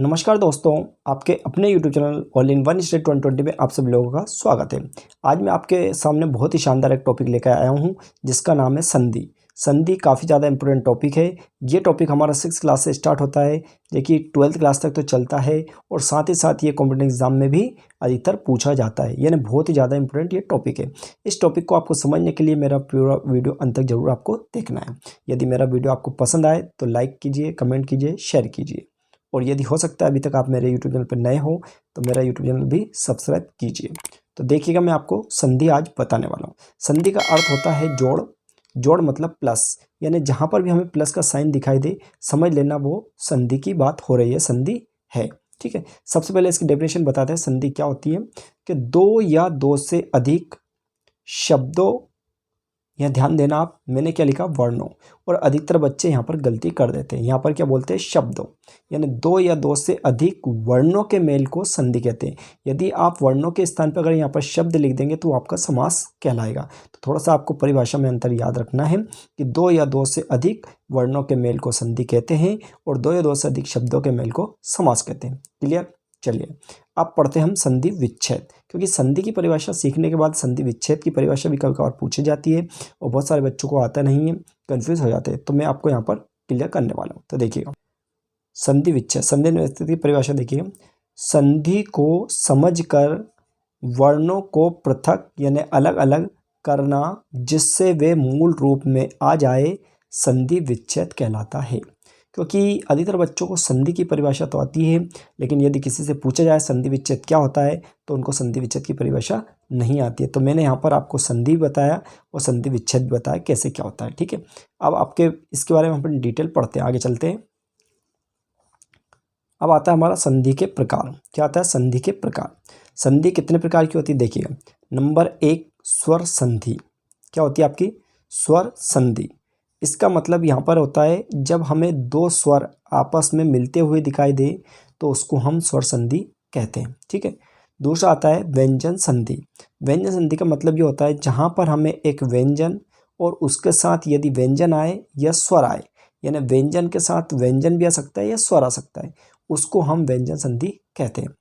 नमस्कार दोस्तों, आपके अपने YouTube channel all in one state 2020 में आप सब लोगों का स्वागत है। आज मैं आपके सामने बहुत ही शानदार एक टॉपिक लेकर आया हूं जिसका नाम है संधि। संधि काफ़ी ज़्यादा इंपॉर्टेंट टॉपिक है। ये टॉपिक हमारा 6 क्लास से स्टार्ट होता है, जो कि 12th क्लास तक तो चलता है और साथ ही साथ ये कॉम्पिटिटिव एग्जाम में भी अधिकतर पूछा जाता है। यानी बहुत ही ज़्यादा इंपॉर्टेंट ये टॉपिक है। इस टॉपिक को आपको समझने के लिए मेरा पूरा वीडियो अंत तक जरूर आपको देखना है। यदि मेरा वीडियो आपको पसंद आए तो लाइक कीजिए, कमेंट कीजिए, शेयर कीजिए और यदि हो सकता है अभी तक आप मेरे यूट्यूब चैनल पर नए हो तो मेरा यूट्यूब चैनल भी सब्सक्राइब कीजिए। तो देखिएगा, मैं आपको संधि आज बताने वाला हूँ। संधि का अर्थ होता है जोड़। जोड़ मतलब प्लस, यानी जहाँ पर भी हमें प्लस का साइन दिखाई दे समझ लेना वो संधि की बात हो रही है, संधि है। ठीक है, सबसे पहले इसकी डेफिनेशन बताते हैं। संधि क्या होती है कि दो या दो से अधिक शब्दों, यहाँ ध्यान देना आप, मैंने क्या लिखा वर्णों, और अधिकतर बच्चे यहाँ पर गलती कर देते हैं। यहाँ पर क्या बोलते हैं शब्दों, यानी दो या दो से अधिक वर्णों के मेल को संधि कहते हैं। यदि आप वर्णों के स्थान पर अगर यहाँ पर शब्द लिख देंगे तो आपका समास कहलाएगा। तो थोड़ा सा आपको परिभाषा में अंतर याद रखना है कि दो या दो से अधिक वर्णों के मेल को संधि कहते हैं और दो या दो से अधिक शब्दों के मेल को समास कहते हैं। क्लियर? चलिए अब पढ़ते हैं हम संधि विच्छेद, क्योंकि संधि की परिभाषा सीखने के बाद संधि विच्छेद की परिभाषा भी कभी कभार पूछी जाती है और बहुत सारे बच्चों को आता नहीं है, कंफ्यूज हो जाते हैं। तो मैं आपको यहाँ पर क्लियर करने वाला हूँ। तो देखिएगा, संधि विच्छेद, संधि विच्छेद की परिभाषा देखिए। संधि को समझकर वर्णों को पृथक यानी अलग अलग करना जिससे वे मूल रूप में आ जाए, संधि विच्छेद कहलाता है। क्योंकि अधिकतर बच्चों को संधि की परिभाषा तो आती है, लेकिन यदि किसी से पूछा जाए संधि विच्छेद क्या होता है तो उनको संधि विच्छेद की परिभाषा नहीं आती है। तो मैंने यहाँ पर आपको संधि बताया और संधि विच्छेद भी बताया कैसे क्या होता है। ठीक है, अब आपके इसके बारे में हम डिटेल पढ़ते हैं, आगे चलते हैं। अब आता है हमारा संधि के प्रकार। क्या आता है? संधि के प्रकार। संधि कितने प्रकार की होती है देखिएगा। नंबर 1, स्वर संधि। क्या होती है आपकी? स्वर संधि। इसका मतलब यहाँ पर होता है जब हमें दो स्वर आपस में मिलते हुए दिखाई दे तो उसको हम स्वर संधि कहते हैं। ठीक है, दूसरा आता है व्यंजन संधि। व्यंजन संधि का मतलब ये होता है जहाँ पर हमें एक व्यंजन और उसके साथ यदि व्यंजन आए या स्वर आए, यानी व्यंजन के साथ व्यंजन भी आ सकता है या स्वर आ सकता है, उसको हम व्यंजन संधि कहते हैं।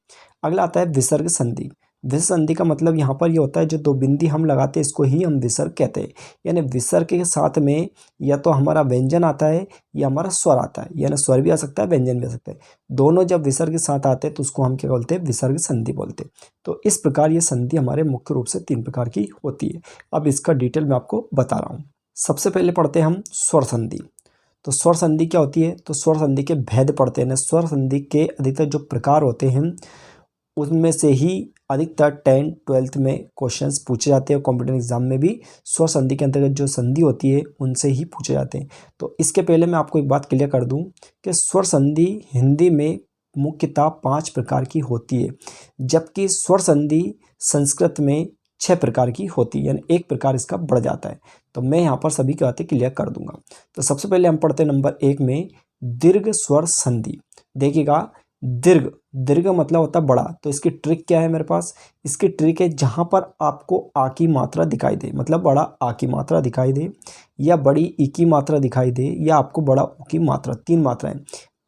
अगला आता है विसर्ग संधि। विसर्ग संधि का मतलब यहाँ पर ये होता है जो दो बिंदी हम लगाते हैं इसको ही हम विसर्ग कहते हैं। यानी विसर्ग के साथ में या तो हमारा व्यंजन आता है या हमारा स्वर आता है, यानी स्वर भी आ सकता है व्यंजन भी आ सकता है। दोनों जब विसर्ग के साथ आते हैं तो उसको हम क्या बोलते हैं? विसर्ग संधि बोलते हैं। तो इस प्रकार ये संधि हमारे मुख्य रूप से 3 प्रकार की होती है। अब इसका डिटेल मैं आपको बता रहा हूँ। सबसे पहले पढ़ते हैं हम स्वर संधि। तो स्वर संधि क्या होती है? तो स्वर संधि के भेद पढ़ते हैं। स्वर संधि के अधिकतर जो प्रकार होते हैं उनमें से ही अधिकतर 10th 12th में क्वेश्चंस पूछे जाते हैं। कॉम्पिटिटिव एग्जाम में भी स्वर संधि के अंतर्गत जो संधि होती है उनसे ही पूछे जाते हैं। तो इसके पहले मैं आपको एक बात क्लियर कर दूं कि स्वर संधि हिंदी में मुख्यतः 5 प्रकार की होती है, जबकि स्वर संधि संस्कृत में 6 प्रकार की होती है, यानी 1 प्रकार इसका बढ़ जाता है। तो मैं यहाँ पर सभी की बातें क्लियर कर दूंगा। तो सबसे पहले हम पढ़ते हैं नंबर 1 में दीर्घ स्वर संधि। देखिएगा, दीर्घ, दीर्घ मतलब होता है बड़ा। तो इसकी ट्रिक क्या है मेरे पास? इसकी ट्रिक है जहाँ पर आपको आ की मात्रा दिखाई दे, मतलब बड़ा आ की मात्रा दिखाई दे या बड़ी ई की मात्रा दिखाई दे या आपको बड़ा ऊ की मात्रा, 3 मात्राएं,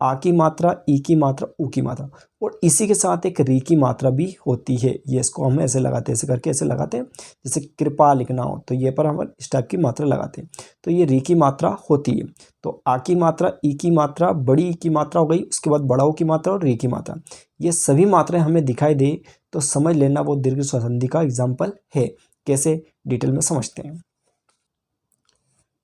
आ की मात्रा, ई की मात्रा, ऊ की मात्रा, और इसी के साथ एक री की मात्रा भी होती है। ये इसको हम ऐसे लगाते हैं, ऐसे करके ऐसे लगाते हैं, जैसे कृपा लिखना हो तो ये पर हम इस टाइप की मात्रा लगाते हैं। तो ये री की मात्रा होती है। तो आ की मात्रा, ई की मात्रा, बड़ी ई की मात्रा हो गई, उसके बाद बड़ा ऊ की मात्रा और री की मात्रा, ये सभी मात्राएं हमें दिखाई दे तो समझ लेना वो दीर्घ स्वर संधि का एग्जाम्पल है। कैसे? डिटेल में समझते हैं।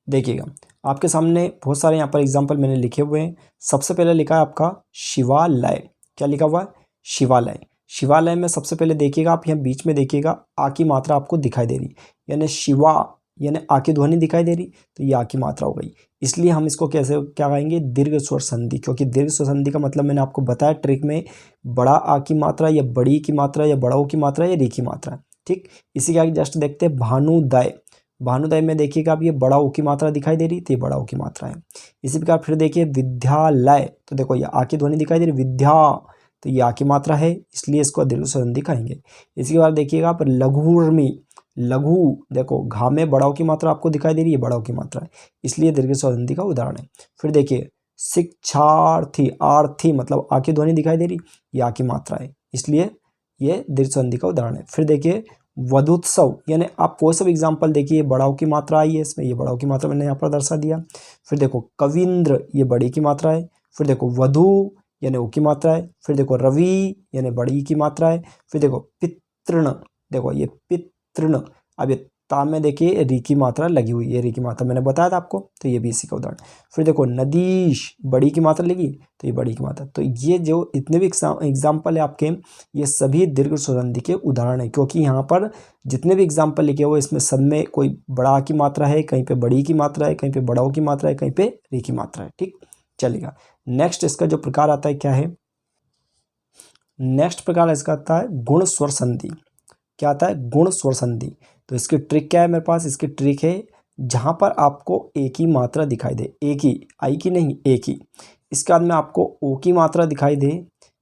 देखिएगा, आपके सामने बहुत सारे यहाँ पर एग्जाम्पल मैंने लिखे हुए हैं। सबसे पहले लिखा है आपका शिवालय। क्या लिखा हुआ है? शिवालय। शिवालय में सबसे पहले देखिएगा आप, यहाँ बीच में देखिएगा आ की मात्रा आपको दिखाई दे रही, यानी शिवा यानी आ की ध्वनि दिखाई दे रही, तो ये आ की मात्रा हो गई। इसलिए हम इसको कैसे क्या कहेंगे? दीर्घ स्वर संधि। क्योंकि दीर्घ स्वर संधि का मतलब मैंने आपको बताया ट्रिक में, बड़ा आ की मात्रा या बड़ी की मात्रा या बड़ा ऊ की मात्रा या री की मात्रा। ठीक, इसी के आगे जस्ट देखते हैं भानुदय। भानुदय में देखिएगा अब ये बड़ा ऊ की मात्रा दिखाई दे रही, तो ये बड़ा ऊ की मात्रा है। इसी प्रकार फिर देखिए विद्यालय, तो देखो ये आ की ध्वनि दिखाई दे रही, विद्या, तो ये आ की मात्रा है, इसलिए इसको दीर्घ स्वर संधि कहेंगे। इसी के बाद देखिएगा आप लघुर्मी, लघु, देखो घा में बड़ा ऊ की मात्रा आपको दिखाई दे रही है, बड़ा ऊ की मात्रा है, इसलिए दीर्घ स्वर संधि का उदाहरण है। फिर देखिए शिक्षार्थी, आर्थी मतलब आ की ध्वनि दिखाई दे रही, ये आ की मात्रा है, इसलिए ये दीर्घ संधि का उदाहरण है। फिर देखिए वधुत्सव, यानी आप कोई सा भी एग्जाम्पल देखिए, बड़ाओं की मात्रा आई है इसमें, ये बड़ाओं की मात्रा मैंने यहाँ पर दर्शा दिया। फिर देखो कविंद्र, ये बड़ी की मात्रा है। फिर देखो वधु यानी ओ की मात्रा है। फिर देखो रवि यानी बड़ी की मात्रा है। फिर देखो पितृण, देखो ये पितृण, अब ये ता में देखिए री की मात्रा लगी हुई है, री की मात्रा मैंने बताया था आपको, तो ये भी इसी का उदाहरण। फिर देखो नदीश, बड़ी की मात्रा लगी, तो ये बड़ी की मात्रा। तो ये जो इतने भी एग्जाम्पल है आपके, ये सभी दीर्घ स्वरसंधि के उदाहरण है, क्योंकि यहाँ पर जितने भी एग्जाम्पल लिखे हुए इसमें सब में कोई बड़ा की मात्रा है, कहीं पे बड़ी की मात्रा है, कहीं पे बड़ाओं की मात्रा है, कहीं पे री की मात्रा है। ठीक चलेगा। नेक्स्ट इसका जो प्रकार आता है क्या है, नेक्स्ट प्रकार इसका आता है गुण स्वर संधि। क्या आता है, गुण स्वर संधि। तो इसकी ट्रिक क्या है मेरे पास, इसकी ट्रिक है जहां पर आपको एक ही मात्रा दिखाई दे, एक ही, आई की नहीं, एक ही, इसके बाद में आपको ओ की मात्रा दिखाई दे,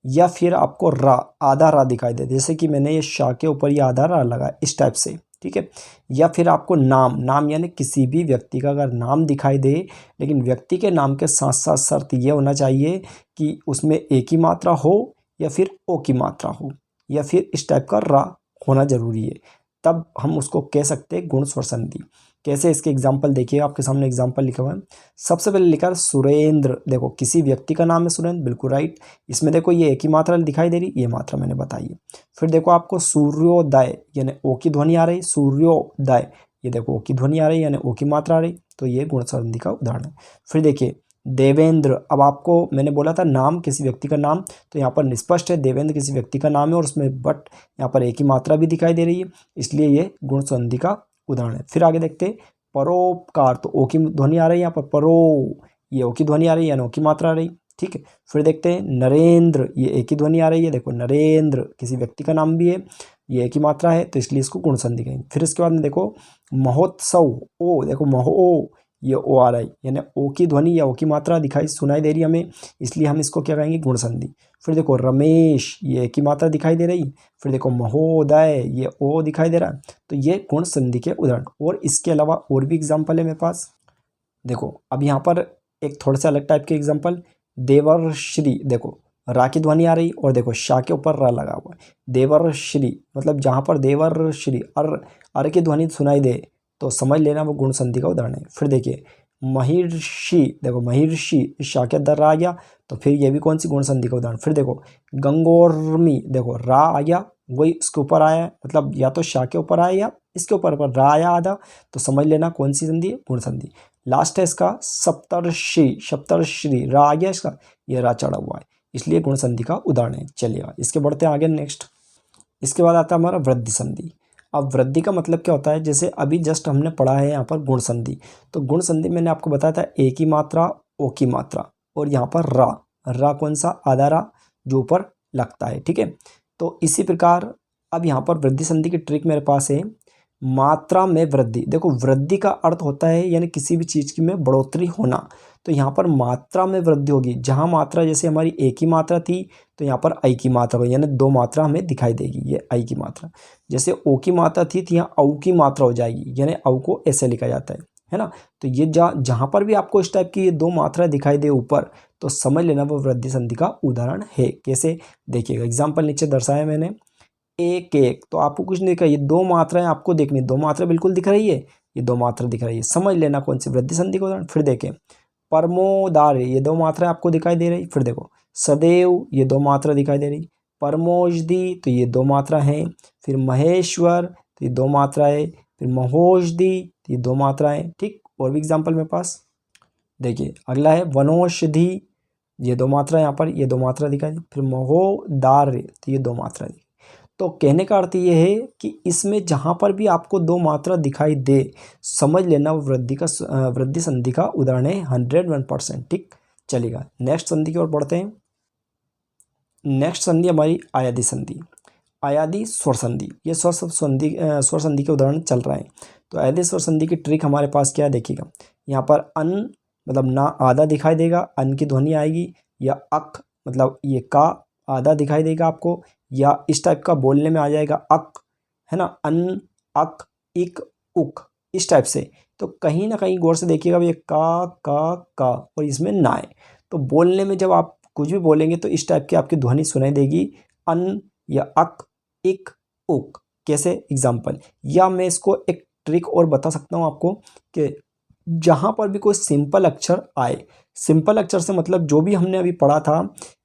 या फिर आपको रा, आधा रा दिखाई दे, जैसे कि मैंने ये शाह के ऊपर ये आधा रा लगा इस टाइप से, ठीक है। या फिर आपको नाम, नाम यानी किसी भी व्यक्ति का अगर नाम दिखाई दे, लेकिन व्यक्ति के नाम के साथ साथ शर्त ये होना चाहिए कि उसमें एक ही मात्रा हो, या फिर ओ की मात्रा हो, या फिर इस टाइप का रा होना जरूरी है, तब हम उसको कह सकते हैं गुण स्वर संधि। कैसे, इसके एग्जाम्पल देखिए, आपके सामने एग्जाम्पल लिखा हुआ है। सबसे पहले लिखा है सुरेंद्र, देखो किसी व्यक्ति का नाम है सुरेंद्र, बिल्कुल राइट। इसमें देखो ये एक ही मात्रा दिखाई दे रही, ये मात्रा मैंने बताई है। फिर देखो आपको सूर्योदय, यानी ओ की ध्वनि आ रही, सूर्योदय, ये देखो ओ की ध्वनि आ रही यानी ओ की मात्रा आ रही, तो ये गुण स्वर संधि का उदाहरण है। फिर देखिए देवेंद्र, अब आपको मैंने बोला था नाम किसी व्यक्ति का नाम, तो यहाँ पर निष्पष्ट है देवेंद्र किसी व्यक्ति का नाम है, और उसमें बट यहाँ पर एक ही मात्रा भी दिखाई दे रही है, इसलिए ये गुण संधि का उदाहरण है। फिर आगे देखते हैं परोपकार, तो ओ की ध्वनि आ रही है यहाँ पर, परो, ये ओ की ध्वनि आ रही है यानी ओ की मात्रा आ रही, ठीक है। फिर देखते हैं नरेंद्र, ये एक ही ध्वनि आ रही है, देखो नरेंद्र किसी व्यक्ति का नाम भी है, ये एक ही मात्रा है, तो इसलिए इसको गुण संधि कहेंगे। फिर इसके बाद में देखो महोत्सव, ओ, देखो महो, ये ओ आ रहा है यानी ओ की ध्वनि या ओ की मात्रा दिखाई सुनाई दे रही है हमें, इसलिए हम इसको क्या कहेंगे, गुण संधि। फिर देखो रमेश, ये एक ही मात्रा दिखाई दे रही। फिर देखो महोदय, ये ओ दिखाई दे रहा है, तो ये गुण संधि के उदाहरण। और इसके अलावा और भी एग्जाम्पल है मेरे पास। देखो अब यहाँ पर एक थोड़ा सा अलग टाइप के एग्जाम्पल, देवर्श्री, देखो रा की ध्वनि आ रही, और देखो शाह के ऊपर रा लगा हुआ है, देवर्श्री मतलब जहाँ पर देवर्श्री अर की ध्वनि सुनाई दे, तो समझ लेना वो गुण संधि का उदाहरण है। फिर देखिए महिर्षि, देखो महिर्षि शाह के अंदर रा आ गया, तो फिर ये भी कौन सी गुण संधि का उदाहरण। फिर देखो गंगोर्मी, देखो रा आ गया, वही इसके ऊपर आया है, मतलब या तो शाह के ऊपर आया या इसके ऊपर रा आया आधा, तो समझ लेना कौन सी संधि है, गुण संधि। लास्ट है इसका सप्तर्षि, सप्तर्षि रा आ गया इसका, ये रा चढ़ा हुआ है, इसलिए गुण संधि का उदाहरण है। चलिएगा इसके बढ़ते हैं आगे नेक्स्ट। इसके बाद आता है हमारा वृद्धि संधि। अब वृद्धि का मतलब क्या होता है, जैसे अभी जस्ट हमने पढ़ा है यहाँ पर गुण संधि, तो गुण संधि मैंने आपको बताया था एक ही मात्रा, ओ की मात्रा, और यहाँ पर रा, रा कौन सा, आधा रा जो ऊपर लगता है, ठीक है। तो इसी प्रकार अब यहाँ पर वृद्धि संधि की ट्रिक मेरे पास है, मात्रा में वृद्धि। देखो वृद्धि का अर्थ होता है यानी किसी भी चीज़ की में बढ़ोतरी होना, तो यहाँ पर मात्रा में वृद्धि होगी। जहाँ मात्रा जैसे हमारी एक ही मात्रा थी, तो यहाँ पर आई की मात्रा होगी, यानी दो मात्रा हमें दिखाई देगी, ये आई की मात्रा। जैसे ओ की मात्रा थी तो यहाँ औ की मात्रा हो जाएगी, यानी औ को ऐसे लिखा जाता है ना। तो ये जहाँ पर भी आपको इस टाइप की ये दो मात्रा दिखाई दे ऊपर, तो समझ लेना वो वृद्धि संधि का उदाहरण है। कैसे, देखिएगा एग्जाम्पल नीचे दर्शाया मैंने, एक एक, तो आपको कुछ नहीं दिखा, ये दो मात्राएं आपको देखनी, दो मात्रा बिल्कुल दिख रही है, ये दो मात्रा दिख रही है, समझ लेना कौन सी वृद्धि संधि का उदाहरण। फिर देखें परमोदार, ये दो मात्रा आपको दिखाई दे रही। फिर देखो सदैव, ये दो मात्रा दिखाई दे रही। परमोषधि, तो ये दो मात्रा हैं। फिर महेश्वर, तो ये दो मात्रा है। फिर महोषधि, तो ये दो मात्रा है, ठीक। और भी एग्जाम्पल मेरे पास देखिए, अगला है वनौषधि, ये दो मात्रा यहाँ पर, ये दो मात्रा दिखाई दी। फिर महोदार्य, तो ये दो मात्रा दी। तो कहने का अर्थ ये है कि इसमें जहाँ पर भी आपको दो मात्रा दिखाई दे, समझ लेना वो वृद्धि संधि का उदाहरण है 101%, ठीक। चलेगा नेक्स्ट संधि की ओर बढ़ते हैं। नेक्स्ट संधि हमारी आयादी संधि, आयादी स्वर संधि, ये स्वर संधि के उदाहरण चल रहा है। तो आयादी स्वर संधि की ट्रिक हमारे पास क्या है, देखिएगा यहाँ पर अन मतलब ना आधा दिखाई देगा, अन की ध्वनि आएगी, या अक मतलब ये का आधा दिखाई देगा आपको, या इस टाइप का बोलने में आ जाएगा अक, है ना, अन, अक, इक, उक, इस टाइप से। तो कहीं ना कहीं गौर से देखिएगा ये का और इसमें ना है, तो बोलने में जब आप कुछ भी बोलेंगे तो इस टाइप की आपकी ध्वनि सुनाई देगी, अन या अक, इक, उक। कैसे? एग्जाम्पल, या मैं इसको एक ट्रिक और बता सकता हूँ आपको कि जहाँ पर भी कोई सिंपल अक्षर आए, सिंपल अक्षर से मतलब जो भी हमने अभी पढ़ा था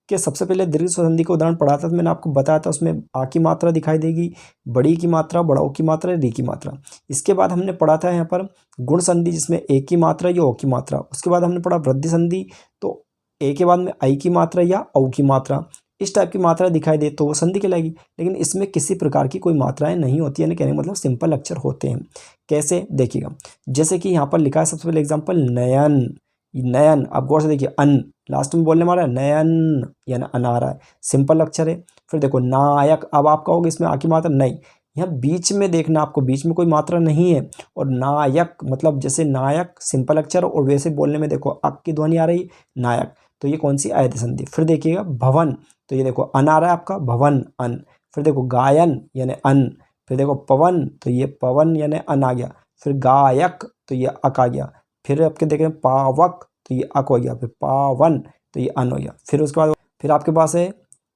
कि सबसे पहले दीर्घ स्वरसंधि का उदाहरण पढ़ा था, तो मैंने आपको बताया था उसमें आ की मात्रा दिखाई देगी, बड़ी की मात्रा, बड़ाओ की मात्रा, री की मात्रा। इसके बाद हमने पढ़ा था यहाँ पर गुण संधि जिसमें ए की मात्रा या ओ की मात्रा। उसके बाद हमने पढ़ा वृद्धि संधि, तो ए के बाद में आई की मात्रा या औ की मात्रा, इस टाइप की मात्रा दिखाई दे तो वो संधि कहलाएगी। लेकिन इसमें किसी प्रकार की कोई मात्राएं नहीं होती, यानी कहने का मतलब सिंपल अक्षर होते हैं। कैसे? देखिएगा, जैसे कि यहाँ पर लिखा है सबसे पहले एग्जाम्पल नयन, नयन, आप गौर से देखिए, अन लास्ट में बोलने वाला है, नयन यानी अन आ रहा है, सिंपल अक्षर है। फिर देखो नायक, अब आप कहोगे इसमें आ की मात्रा नहीं, यहाँ बीच में देखना, आपको बीच में कोई मात्रा नहीं है। और नायक मतलब जैसे नायक सिंपल अक्षर और वैसे बोलने में देखो अक की ध्वनि आ रही, नायक, तो ये कौन सी? आयत संधि। फिर देखिएगा भवन, तो ये देखो अन आ रहा है आपका, भवन, अन। फिर देखो गायन यानी अन। फिर देखो पवन, तो ये पवन यानी अन आ गया। फिर गायक, तो ये अक आ गया। फिर आपके देखें पावक, तो ये अक हो गया। फिर पावन, तो ये अन हो गया। फिर उसके बाद फिर आपके पास है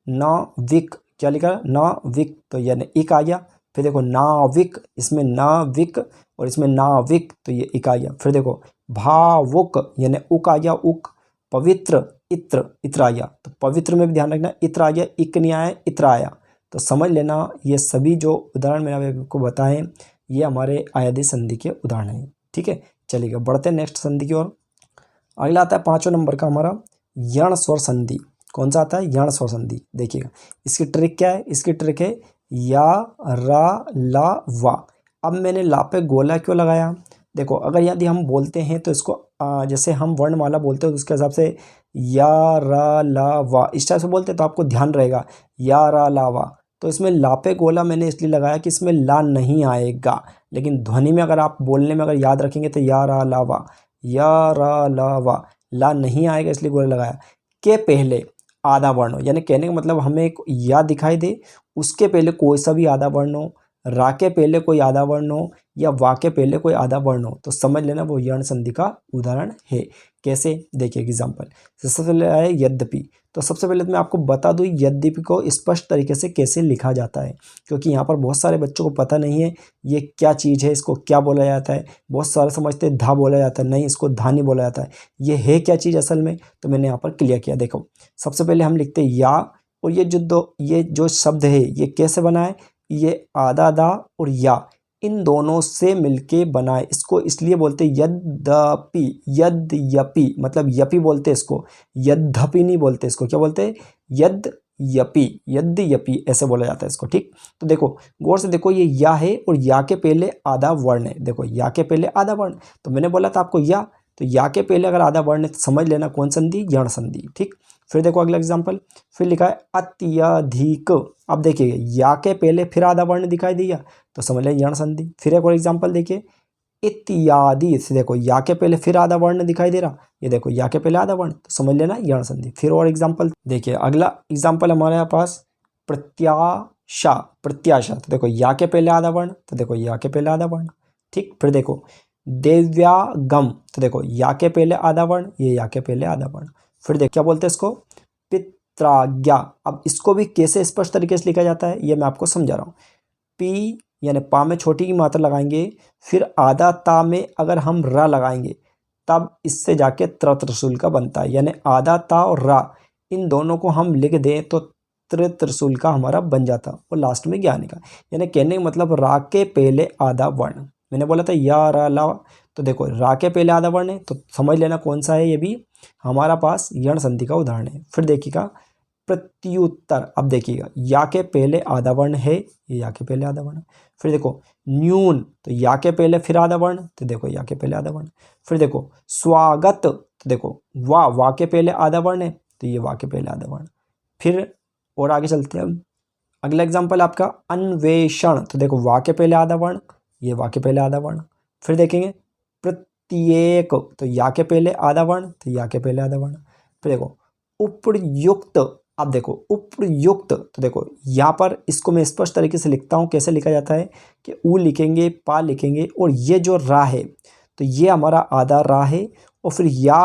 नाविक, क्या लिखा है? नाविक, तो यानी इक आ गया। फिर देखो नाविक, इसमें नाविक और इसमें नाविक, तो ये इक आ गया। फिर देखो भावुक यानी उक आ गया, उक। पवित्र, इत्र, इत्र आ गया। तो पवित्र में भी ध्यान रखना, इत्र आ गया, इक नहीं आया, इत्र आया। तो समझ लेना, ये सभी जो उदाहरण मैंने आपको बताए ये हमारे आयादी संधि के उदाहरण हैं। ठीक है, चलिएगा बढ़ते हैं नेक्स्ट संधि की ओर। अगला आता है 5वें नंबर का हमारा यण स्वर संधि। कौन सा आता है? यण स्वर संधि। देखिएगा इसकी ट्रिक क्या है? इसकी ट्रिक है या, रा, ला, वा। अब मैंने ला पे गोला क्यों लगाया? देखो अगर यदि हम बोलते हैं तो इसको जैसे हम वर्णमाला बोलते हैं तो उसके हिसाब से या, रा, ला, वा इस टाइप से बोलते हैं तो आपको ध्यान रहेगा या, रा, ला, वा। तो इसमें ला पे गोला मैंने इसलिए लगाया कि इसमें ला नहीं आएगा, लेकिन ध्वनि में अगर आप बोलने में अगर याद रखेंगे तो या, रा, ला, वा, या, रा, ला, वा, ला नहीं आएगा इसलिए गोला लगाया। के पहले आधा वर्ण हो, यानी कहने का मतलब हमें एक या दिखाई दे, उसके पहले कोई सा भी आधा वर्ण हो, रा के पहले कोई आधा वर्ण हो या वा के पहले कोई आधा वर्ण हो, तो समझ लेना वो यण संधि का उदाहरण है। कैसे? देखिए एग्जाम्पल, सबसे पहले आए यद्यपि। तो सबसे पहले तो मैं आपको बता दूं यद्यपि को स्पष्ट तरीके से कैसे लिखा जाता है, क्योंकि यहाँ पर बहुत सारे बच्चों को पता नहीं है ये क्या चीज़ है, इसको क्या बोला जाता है। बहुत सारे समझते हैं धा बोला जाता है, नहीं, इसको धा नहीं बोला जाता है। ये है क्या चीज़ असल में, तो मैंने यहाँ पर क्लियर किया। देखो सबसे पहले हम लिखते हैं या, और ये जो शब्द है ये कैसे बना है? ये आधा दा और या इन दोनों से मिलके बना है। इसको इसलिए बोलते हैं यद्यपि, यद्यपि मतलब यपि बोलते हैं इसको, यद्यपि नहीं बोलते इसको। क्या बोलते हैं? यद्यपि, यद्यपि ऐसे बोला जाता है इसको। ठीक, तो देखो गौर से देखो, ये या है और या के पहले आधा वर्ण है। देखो या के पहले आधा वर्ण, तो मैंने बोला था आपको या, तो या के पहले अगर आधा वर्ण है तो समझ लेना कौन संधि? यण संधि। ठीक, फिर देखो अगला एग्जाम्पल, फिर लिखा है अत्यधिक। अब देखिए या के पहले फिर आधा वर्ण दिखाई दिया तो समझ लें यण संधि। फिर एक और एग्जाम्पल देखिए, इत्यादि से देखो या के पहले फिर आधा वर्ण दिखाई दे रहा, ये देखो या के पहले आधा वर्ण, तो समझ लेना यण संधि। फिर और एग्जाम्पल देखिए, अगला एग्जाम्पल हमारे पास प्रत्याशा, प्रत्याशा। तो देखो या के पहले आधा वर्ण, तो देखो या के पहले आधा वर्ण। ठीक, फिर देखो दिव्यागम, तो देखो या के पहले आधा वर्ण, ये या के पहले आधा वर्ण। फिर देखो क्या बोलते हैं इसको? पित्राज्ञा। अब इसको भी कैसे स्पष्ट तरीके से लिखा जाता है ये मैं आपको समझा रहा हूँ। पी यानी पा में छोटी की मात्रा लगाएंगे, फिर आधा ता में अगर हम रा लगाएंगे तब इससे जाके त्रिशूल का बनता है। यानी आधा ता और रा इन दोनों को हम लिख दें तो त्रिशूल का हमारा बन जाता और लास्ट में ज्ञानी का। यानी कहने का मतलब रा के पहले आधा वर्ण, मैंने बोला था या, रा, ला, तो देखो रा के पहले आधा वर्ण है तो समझ लेना कौन सा है, ये भी हमारा पास यण संधि का उदाहरण है। फिर देखिएगा प्रत्युत्तर। अब देखिएगा या के पहले आधा वर्ण है, ये या के पहले आधा वर्ण। फिर देखो न्यून, तो या के पहले फिर आधा वर्ण, तो देखो या के पहले आधा वर्ण। फिर देखो स्वागत, तो देखो वा के पहले आधा वर्ण है, तो ये वा के पहले आधा वर्ण। फिर और आगे चलते हैं, अगला एग्जाम्पल आपका अन्वेषण, तो देखो वा के पहले आधा वर्ण, ये वा के पहले आधा वर्ण। फिर देखेंगे प्रत्येक, तो या के पहले आधा वर्ण, तो या के पहले आधा वर्ण। फिर देखो उपयुक्त। अब देखो उपयुक्त, तो देखो यहाँ पर इसको मैं स्पष्ट तरीके से लिखता हूँ। कैसे लिखा जाता है कि उ लिखेंगे, पा लिखेंगे और ये जो रा है तो ये हमारा आधा रा है, और फिर या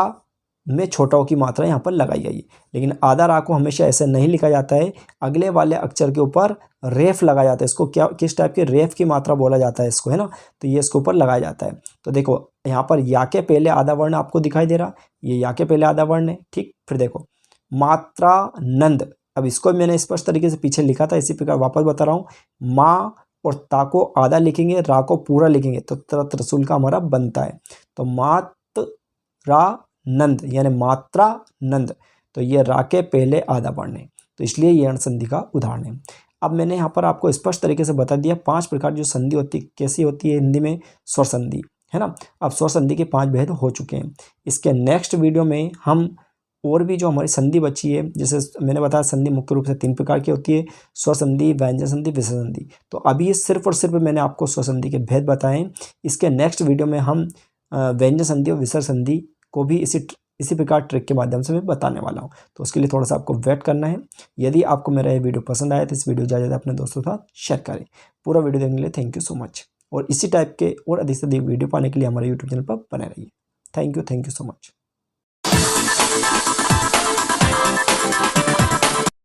में छोटा ओ की मात्रा यहाँ पर लगाई गई है। लेकिन आधा रा को हमेशा ऐसे नहीं लिखा जाता है, अगले वाले अक्षर के ऊपर रेफ लगाया जाता है। इसको क्या किस टाइप के रेफ की मात्रा बोला जाता है इसको, है ना। तो ये इसके ऊपर लगाया जाता है। तो देखो यहाँ पर या के पहले आधा वर्ण आपको दिखाई दे रहा, ये या के पहले आधा वर्ण है, ठीक। फिर देखो मात्रा नंद, अब इसको मैंने स्पष्ट तरीके से पीछे लिखा था, इसी प्रकार वापस बता रहा हूँ। माँ और ता को आधा लिखेंगे, रा को पूरा लिखेंगे तो त्रिशूल का हमारा बनता है। तो मात्रा नंद यानी मात्रा नंद, तो ये रा के पहले आधा वर्ण है, तो इसलिए ये अण संधि का उदाहरण है। अब मैंने यहाँ पर आपको स्पष्ट तरीके से बता दिया 5 प्रकार जो संधि होती है कैसी होती है हिंदी में, स्वर संधि, है ना। अब स्वर संधि के 5 भेद हो चुके हैं। इसके नेक्स्ट वीडियो में हम और भी जो हमारी संधि बची है, जैसे मैंने बताया संधि मुख्य रूप से 3 प्रकार की होती है, स्वर संधि, व्यंजन संधि, विसर्ग संधि। तो अभी ये सिर्फ और सिर्फ मैंने आपको स्वर संधि के भेद बताए। इसके नेक्स्ट वीडियो में हम व्यंजन संधि और विसर्ग संधि को भी इसी प्रकार ट्रिक के माध्यम से मैं बताने वाला हूँ। तो उसके लिए थोड़ा सा आपको वेट करना है। यदि आपको मेरा ये वीडियो पसंद आया तो इस वीडियो ज़्यादा अपने दोस्तों के साथ शेयर करें। पूरा वीडियो देखने के लिए थैंक यू सो मच, और इसी टाइप के और अधिक से अधिक वीडियो पाने के लिए हमारे यूट्यूब चैनल पर बने रहिए। Thank you so much.